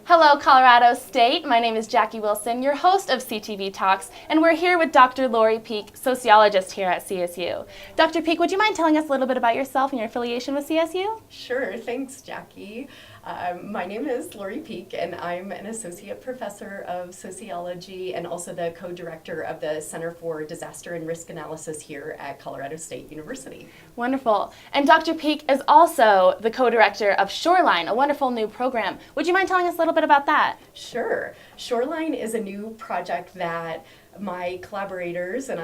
Hello, Colorado State. My name is Jackie Wilson, your host of CTV Talks, and we're here with Dr. Lori Peek, sociologist here at CSU. Dr. Peek, would you mind telling us a little bit about yourself and your affiliation with CSU? Sure, thanks, Jackie. My name is Lori Peek, and I'm an associate professor of sociology and also the co-director of the Center for Disaster and Risk Analysis here at Colorado State University. Wonderful. And Dr. Peek is also the co-director of Shoreline, a wonderful new program. Would you mind telling us a little bit about that? Sure. Shoreline is a new project that my collaborators and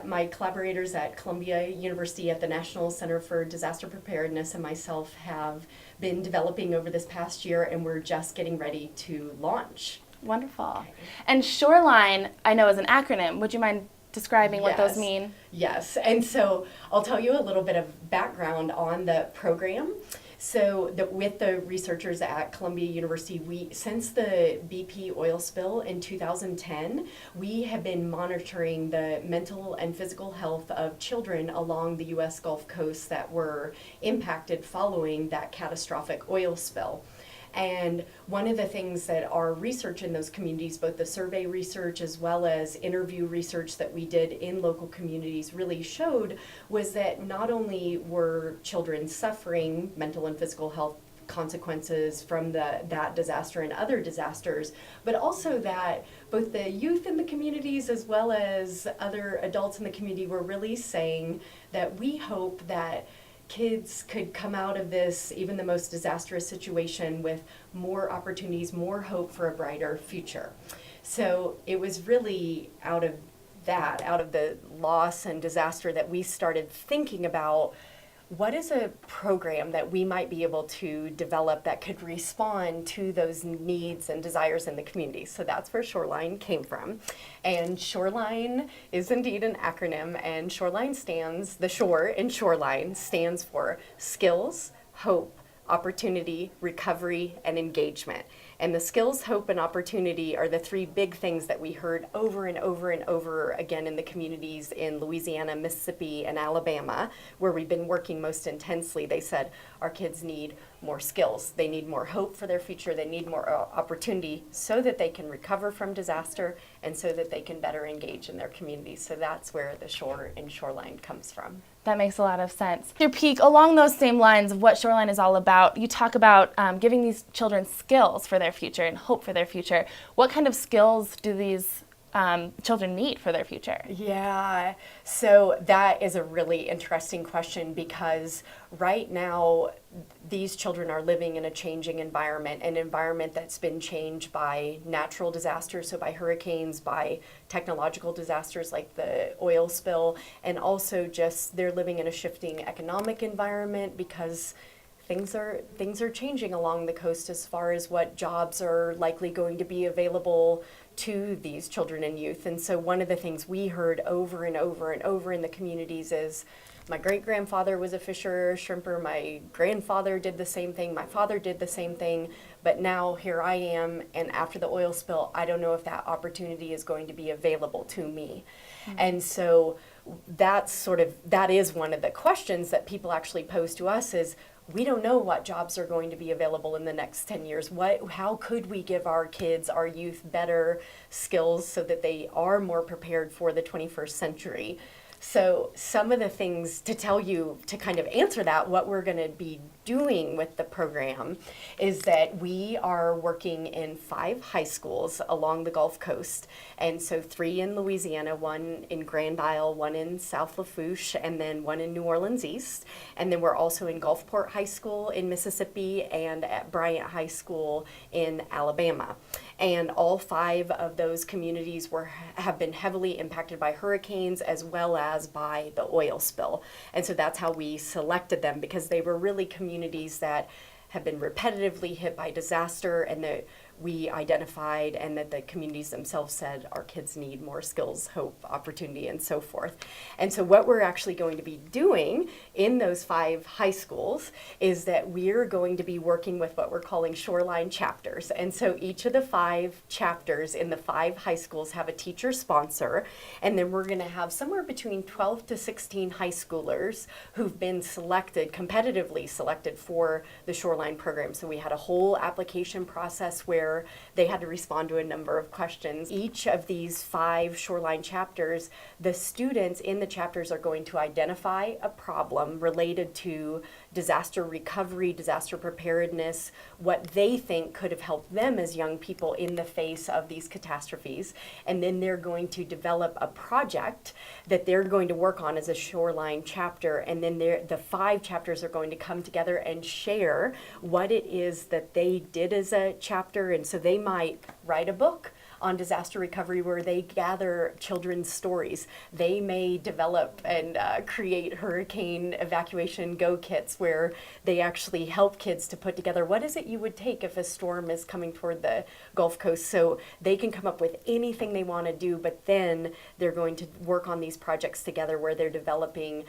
my collaborators at Columbia University at the National Center for Disaster Preparedness and myself have been developing over this past year, and we're just getting ready to launch. Wonderful. And Shoreline, I know, is an acronym. Would you mind describing what those mean? Yes, and so I'll tell you a little bit of background on the program. So with the researchers at Columbia University, since the BP oil spill in 2010, we have been monitoring the mental and physical health of children along the U.S. Gulf Coast that were impacted following that catastrophic oil spill. And one of the things that our research in those communities, both the survey research as well as interview research that we did in local communities, really showed was that not only were children suffering mental and physical health consequences from that disaster and other disasters, but also that both the youth in the communities as well as other adults in the community were really saying that we hope that kids could come out of this, even the most disastrous situation, with more opportunities, more hope for a brighter future. So it was really out of the loss and disaster, that we started thinking about what is a program that we might be able to develop that could respond to those needs and desires in the community. So that's where Shoreline came from. And Shoreline is indeed an acronym, and the shore in Shoreline stands for skills, hope, opportunity, recovery, and engagement. And the skills, hope, and opportunity are the three big things that we heard over and over and over again in the communities in Louisiana, Mississippi, and Alabama, where we've been working most intensely. They said our kids need more skills. They need more hope for their future. They need more opportunity so that they can recover from disaster and so that they can better engage in their communities. So that's where the shore in Shoreline comes from. That makes a lot of sense. Dr. Peek, along those same lines of what Shoreline is all about, you talk about giving these children skills for their future and hope for their future. What kind of skills do these children need for their future? Yeah, so that is a really interesting question, because right now these children are living in a changing environment, an environment that's been changed by natural disasters, so by hurricanes, by technological disasters like the oil spill, and also just they're living in a shifting economic environment because things are changing along the coast as far as what jobs are likely going to be available to these children and youth. And so one of the things we heard over and over and over in the communities is, my great-grandfather was a fisher, shrimper, my grandfather did the same thing, my father did the same thing, but now here I am, and after the oil spill, I don't know if that opportunity is going to be available to me. Mm-hmm. And so that is one of the questions that people actually pose to us is, we don't know what jobs are going to be available in the next 10 years. How could we give our kids, our youth, better skills so that they are more prepared for the 21st century? So some of the things to tell you to kind of answer that, what we're going to be doing with the program is that we are working in 5 high schools along the Gulf Coast. And so 3 in Louisiana, 1 in Grand Isle, 1 in South Lafourche, and then 1 in New Orleans East. And then we're also in Gulfport High School in Mississippi and at Bryant High School in Alabama. And all 5 of those communities have been heavily impacted by hurricanes as well as by the oil spill. And so that's how we selected them, because they were really communities that have been repetitively hit by disaster, and that we identified and that the communities themselves said our kids need more skills, hope, opportunity, and so forth. And so what we're actually going to be doing in those 5 high schools is that we're going to be working with what we're calling shoreline chapters. And so each of the 5 chapters in the 5 high schools have a teacher sponsor, and then we're going to have somewhere between 12 to 16 high schoolers who've been selected, competitively selected for the shoreline program. So we had a whole application process where they had to respond to a number of questions. Each of these 5 shoreline chapters, the students in the chapters are going to identify a problem related to disaster recovery, disaster preparedness, what they think could have helped them as young people in the face of these catastrophes. And then they're going to develop a project that they're going to work on as a shoreline chapter. And then the 5 chapters are going to come together and share what it is that they did as a chapter. And so they might write a book on disaster recovery where they gather children's stories. They may develop and create hurricane evacuation go kits where they actually help kids to put together what is it you would take if a storm is coming toward the Gulf Coast. So they can come up with anything they want to do, but then they're going to work on these projects together where they're developing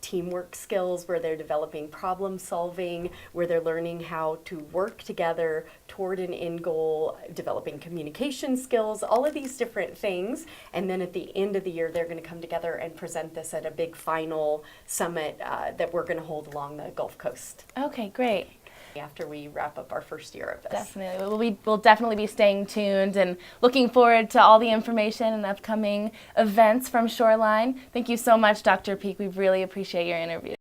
teamwork skills, where they're developing problem solving, where they're learning how to work together toward an end goal, developing communication skills, all of these different things. And then at the end of the year, they're going to come together and present this at a big final summit that we're going to hold along the Gulf Coast. Okay, great. After we wrap up our first year of this. Definitely. We'll definitely be staying tuned and looking forward to all the information and upcoming events from Shoreline. Thank you so much, Dr. Peak. We really appreciate your interview.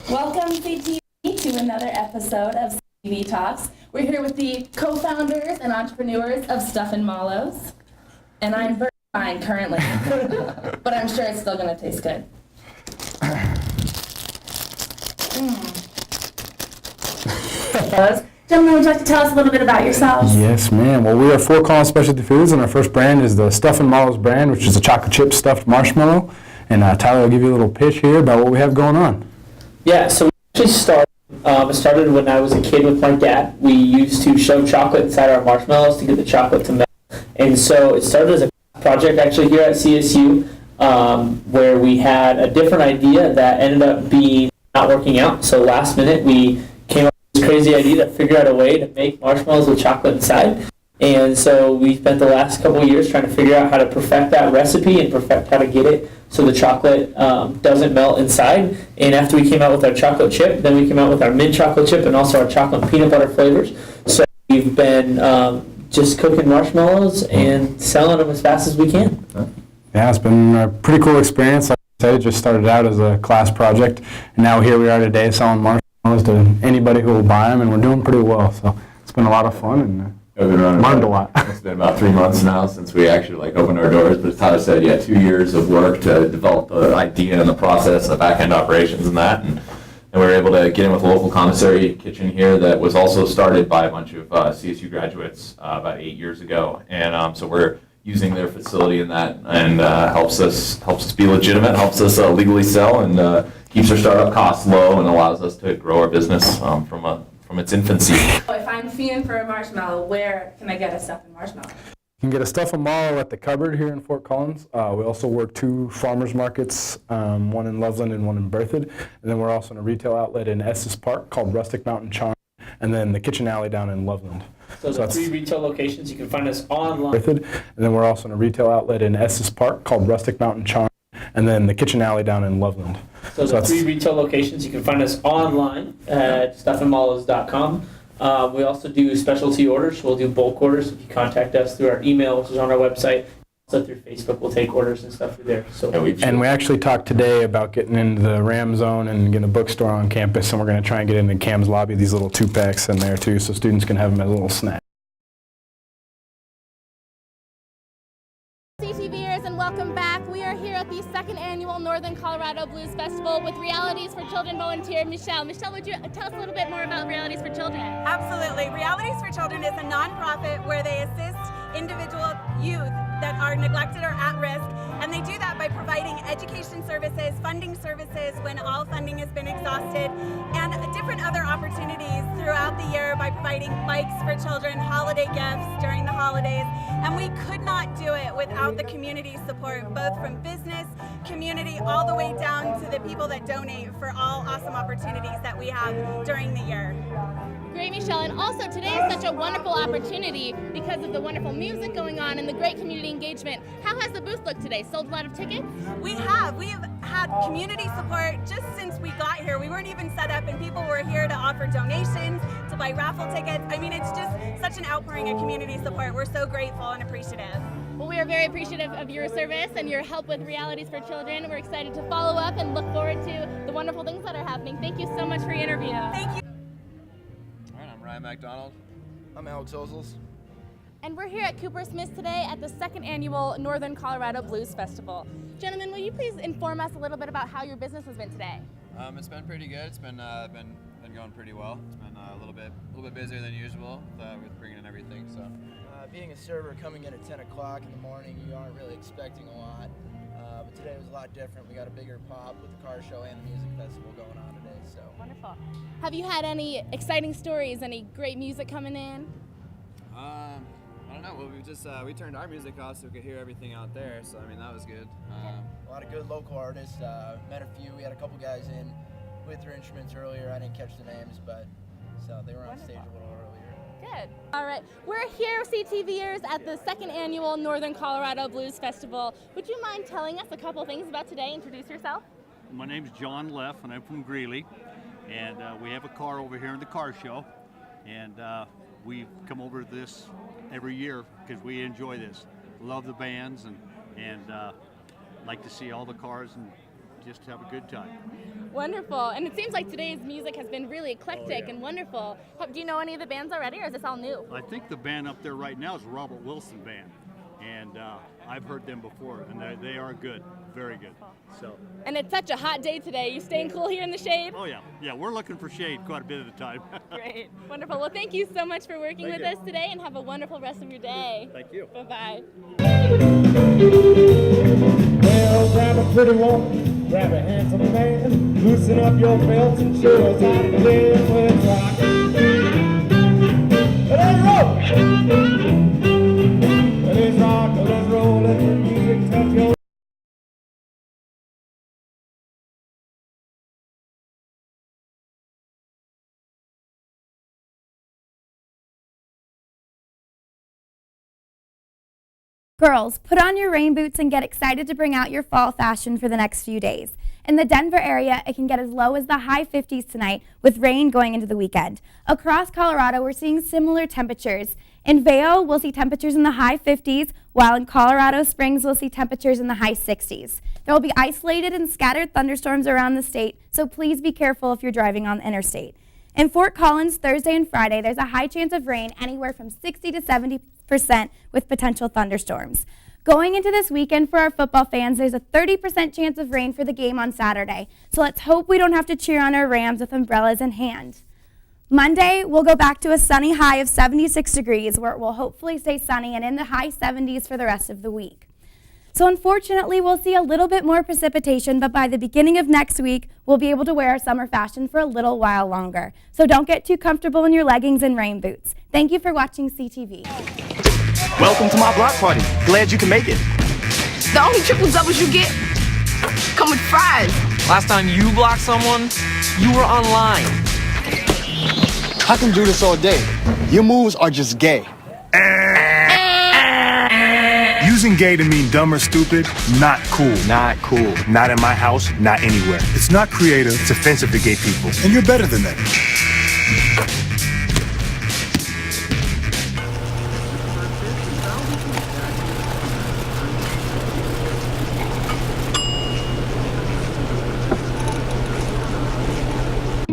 Welcome, CTV, to another episode of CTV Talks. We're here with the co-founders and entrepreneurs of Stuff and Mallows. And I'm very fine currently, but I'm sure it's still going to taste good. Gentlemen, would you like to tell us a little bit about yourselves? Yes, ma'am. Well, we are Fort Collins Specialty Foods, and our first brand is the Stuff and Mallows brand, which is a chocolate chip stuffed marshmallow. And Tyler will give you a little pitch here about what we have going on. Yeah, so we actually started when I was a kid with my dad. We used to shove chocolate inside our marshmallows to get the chocolate to melt. And so it started as a project actually here at CSU, where we had a different idea that ended up being not working out. So last minute we came up with this crazy idea to figure out a way to make marshmallows with chocolate inside. And so we spent the last couple of years trying to figure out how to perfect that recipe and perfect how to get it so the chocolate doesn't melt inside. And after we came out with our chocolate chip, then we came out with our mint chocolate chip and also our chocolate and peanut butter flavors. So we've been just cooking marshmallows and selling them as fast as we can. Yeah, it's been a pretty cool experience. Like I said, it just started out as a class project, and now here we are today selling marshmallows to anybody who will buy them, and we're doing pretty well. So it's been a lot of fun, and learned a lot. It's been about 3 months now since we actually opened our doors, but as Tyler said, 2 years of work to develop the idea and the process and the back-end operations and that, and we were able to get in with a local commissary kitchen here that was also started by a bunch of CSU graduates about 8 years ago, and so we're using their facility in that, and helps us be legitimate, helps us legally sell, and keeps our startup costs low and allows us to grow our business from its infancy. If I'm fiending for a marshmallow, where can I get a stuffed marshmallow? You can get a Stuff and Mallow at the Cupboard here in Fort Collins. We also work 2 farmers markets, one in Loveland and one in Berthoud. And then we're also in a retail outlet in Estes Park called Rustic Mountain Charm, and then the Kitchen Alley down in Loveland. So the 3 retail locations, you can find us online. Berthoud. And then we're also in a retail outlet in Estes Park called Rustic Mountain Charm, and then the Kitchen Alley down in Loveland. So the 3 retail locations, you can find us online at stuffandmallows.com. We also do specialty orders. We'll do bulk orders. If you contact us through our email, which is on our website, also through Facebook, we'll take orders and stuff through there. So and we actually talked today about getting into the Ram Zone and getting a bookstore on campus, and we're going to try and get into Cam's lobby, these little 2-packs in there too, so students can have them as a little snack. CTVers, and welcome back. We are here at the second annual Northern Colorado Blues Festival with Realities for Children volunteer Michelle. Michelle, would you tell us a little bit more about Realities for Children? Absolutely. Realities for Children is a nonprofit where they assist individual youth that are neglected or at risk, and they do that by providing education services, funding services when all funding has been exhausted, and different other opportunities throughout the year by providing bikes for children, holiday gifts during the holidays, and we could not do it without the community support, both from business, community, all the way down to the people that donate for all awesome opportunities that we have during the year. Great, Michelle. And also today is such a wonderful opportunity because of the wonderful music going on and the great community engagement. How has the booth looked today? Sold a lot of tickets? We have had community support just since we got here. We weren't even set up and people were here to offer donations, to buy raffle tickets. I mean, it's just such an outpouring of community support. We're so grateful and appreciative. Well, we are very appreciative of your service and your help with Realities for Children. We're excited to follow up and look forward to the wonderful things that are happening. Thank you so much for your interview. Thank you. I'm Ryan McDonald. I'm Alex Ozels. And we're here at Cooper Smith today at the second annual Northern Colorado Blues Festival. Gentlemen, will you please inform us a little bit about how your business has been today? It's been pretty good. It's been going pretty well. It's been a little bit busier than usual with bringing in everything. So, Being a server coming in at 10 o'clock in the morning, you aren't really expecting a lot. But today was a lot different. We got a bigger pop with the car show and the music festival going on today. So Wonderful. Have you had any exciting stories, any great music coming in? I don't know. Well, we turned our music off so we could hear everything out there. So I mean that was good. a lot of good local artists. Met a few. We had a couple guys in with their instruments earlier. I didn't catch the names, but so they were on stage a little earlier. Good. All right. We're here, CTVers, at the second annual Northern Colorado Blues Festival. Would you mind telling us a couple things about today? Introduce yourself. My name's John Leff, and I'm from Greeley. And we have a car over here in the car show. And we come over to this every year because we enjoy this. Love the bands and like to see all the cars and just have a good time. Wonderful. And it seems like today's music has been really eclectic and wonderful. Do you know any of the bands already, or is this all new? I think the band up there right now is Robert Wilson Band. And I've heard them before, and they are good, very good. So. And it's such a hot day today. You staying cool here in the shade? Oh yeah, we're looking for shade quite a bit at a time. Great, wonderful. Well, thank you so much for working with us today, and have a wonderful rest of your day. Thank you. Bye-bye. Well, grab a pretty woman, grab a handsome man, loosen up your belts and show us how to live with rock. Let's roll! Let's rock, let's roll, let the music touch your... Girls, put on your rain boots and get excited to bring out your fall fashion for the next few days. In the Denver area, it can get as low as the high 50s tonight with rain going into the weekend. Across Colorado, we're seeing similar temperatures. In Vail, we'll see temperatures in the high 50s, while in Colorado Springs, we'll see temperatures in the high 60s. There will be isolated and scattered thunderstorms around the state, so please be careful if you're driving on the interstate. In Fort Collins, Thursday and Friday, there's a high chance of rain, anywhere from 60 to 70% with potential thunderstorms. Going into this weekend for our football fans, there's a 30% chance of rain for the game on Saturday. So let's hope we don't have to cheer on our Rams with umbrellas in hand. Monday, we'll go back to a sunny high of 76 degrees, where it will hopefully stay sunny and in the high 70s for the rest of the week. So unfortunately, we'll see a little bit more precipitation, but by the beginning of next week, we'll be able to wear our summer fashion for a little while longer. So don't get too comfortable in your leggings and rain boots. Thank you for watching CTV. Welcome to my block party. Glad you can make it. The only triple doubles you get come with fries. Last time you blocked someone, you were online. I can do this all day. Your moves are just gay. Using gay to mean dumb or stupid, not cool. Not cool. Not in my house, not anywhere. It's not creative, it's offensive to gay people. And you're better than that.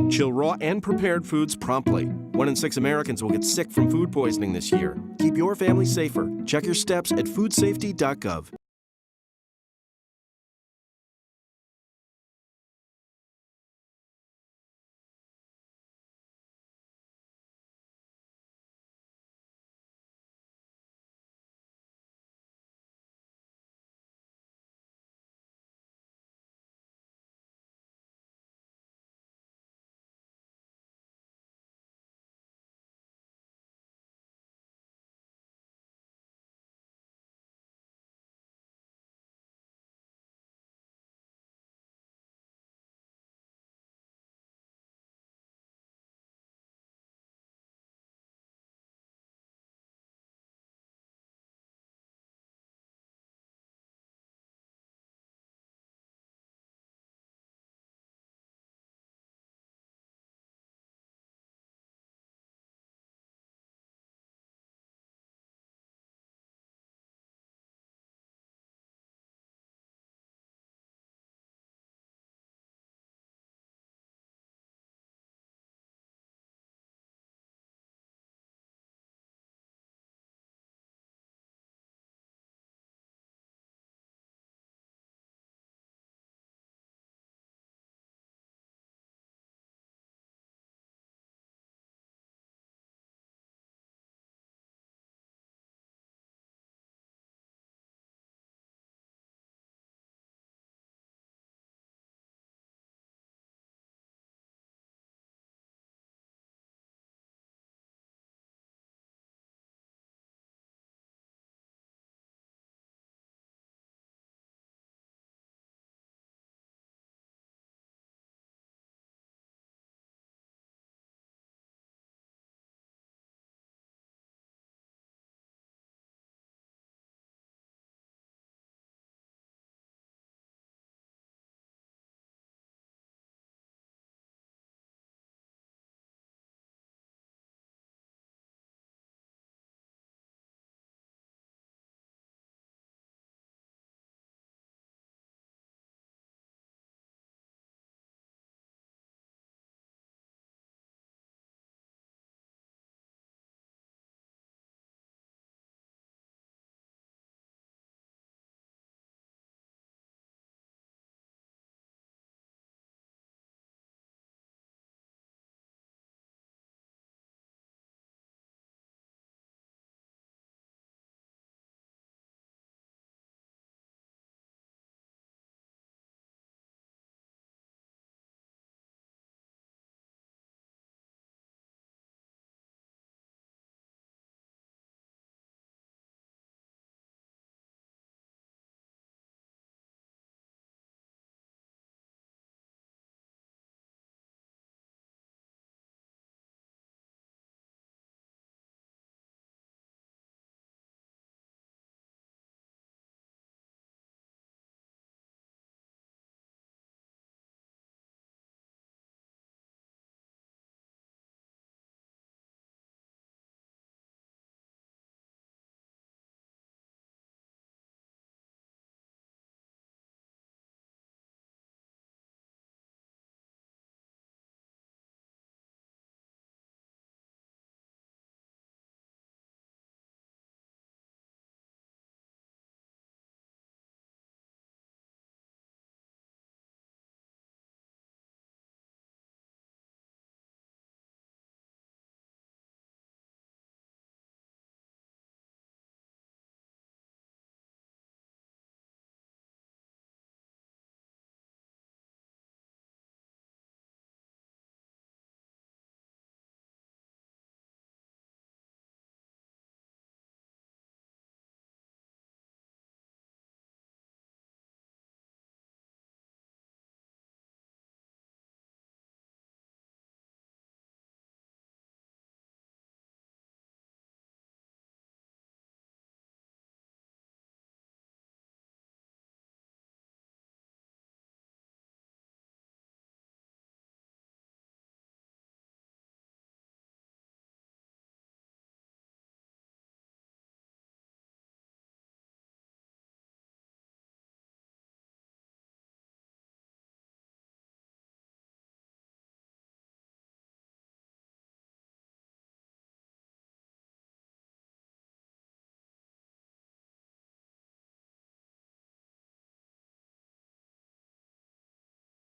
Chill raw and prepared foods promptly. 1 in 6 Americans will get sick from food poisoning this year. Keep your family safer. Check your steps at foodsafety.gov.